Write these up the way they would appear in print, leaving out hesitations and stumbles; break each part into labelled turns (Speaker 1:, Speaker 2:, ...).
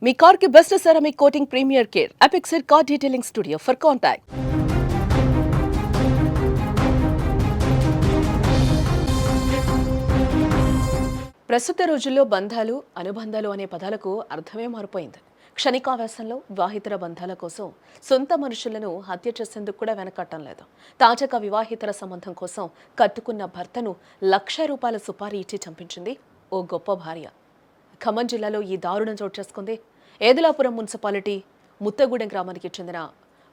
Speaker 1: మీ car కి best ceramic coating premier care Apexer car detailing studio for contact. ప్రస్తుత రోజుల్లో బంధాలు అనుబంధాలు అనే పదాలకు అర్థమే మారిపోయింది. క్షణికావేశంలో వివాహితర బంధాల కోసం సొంత మనుషులను హత్య చేసేందుకు కూడా వెనకట్టం లేదు. తాజాగా వివాహితర సంబంధం కోసం కట్టుకున్న భర్తను ₹1,00,000 సుపారీ ఇచ్చి చంపించింది ఓ గొప్ప భార్య. ఖమ్మం జిల్లాలో ఈ దారుణం చోటు చేసుకుంది. ఏదులాపురం మున్సిపాలిటీ ముత్తగూడెం గ్రామానికి చెందిన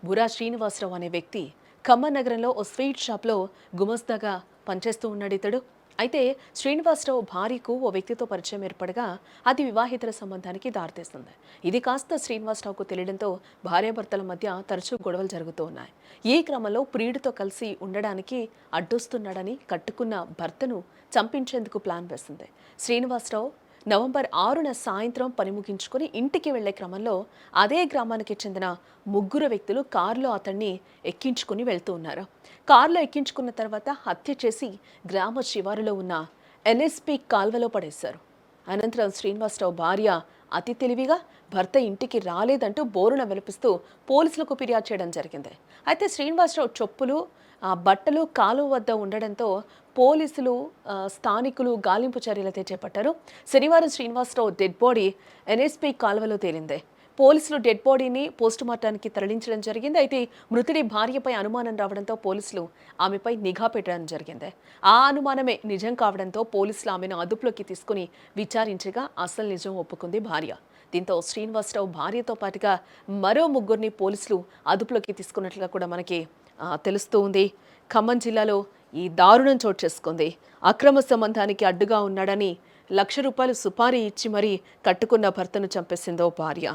Speaker 1: బురా శ్రీనివాసరావు అనే వ్యక్తి ఖమ్మం నగరంలో ఓ స్వీట్ షాప్లో గుమస్తాగా పనిచేస్తూ ఉన్నాడు ఇతడు. అయితే శ్రీనివాసరావు భార్యకు ఓ వ్యక్తితో పరిచయం ఏర్పడగా అది వివాహితర సంబంధానికి దారితీస్తుంది. ఇది కాస్త శ్రీనివాసరావుకు తెలియడంతో భార్యాభర్తల మధ్య తరచూ గొడవలు జరుగుతూ ఉన్నాయి. ఈ క్రమంలో ప్రియుడితో కలిసి ఉండడానికి అడ్డొస్తున్నాడని కట్టుకున్న భర్తను చంపించేందుకు ప్లాన్ వేసింది. శ్రీనివాసరావు నవంబర్ 6న సాయంత్రం పని ముగించుకొని ఇంటికి వెళ్లే క్రమంలో అదే గ్రామానికి చెందిన ముగ్గురు వ్యక్తులు కారులో అతన్ని ఎక్కించుకుని వెళ్తూ ఉన్నారు. కారులో ఎక్కించుకున్న తర్వాత హత్య చేసి గ్రామ శివారులో ఉన్న ఎన్ఎస్పి కాల్వలో పడేశారు. అనంతరం శ్రీనివాసరావు భార్య అతి తెలివిగా భర్త ఇంటికి రాలేదంటూ బోరున విలపిస్తూ పోలీసులకు ఫిర్యాదు చేయడం జరిగింది. అయితే శ్రీనివాసరావు చెప్పులు బట్టలు కాలువ వద్ద ఉండడంతో పోలీసులు స్థానికులు గాలింపు చర్యలైతే చేపట్టారు. శనివారం శ్రీనివాసరావు డెడ్ బాడీ ఎన్ఎస్పి కాలువలో తేలింది. పోలీసులు డెడ్ బాడీని పోస్టుమార్టానికి తరలించడం జరిగింది. అయితే మృతుడి భార్యపై అనుమానం రావడంతో పోలీసులు ఆమెపై నిఘా పెట్టడం జరిగింది. ఆ అనుమానమే నిజం కావడంతో పోలీసులు ఆమెను అదుపులోకి తీసుకుని విచారించగా అసలు నిజం ఒప్పుకుంది భార్య. దీంతో శ్రీనివాసరావు భార్యతో పాటుగా మరో ముగ్గురిని పోలీసులు అదుపులోకి తీసుకున్నట్లుగా కూడా మనకి తెలుస్తూ ఉంది. ఖమ్మం జిల్లాలో ఈ దారుణం చోటు చేసుకుంది. అక్రమ సంబంధానికి అడ్డుగా ఉన్నాడని ₹1,00,000 సుపారీ ఇచ్చి మరీ కట్టుకున్న భర్తను చంపేసిందో భార్య.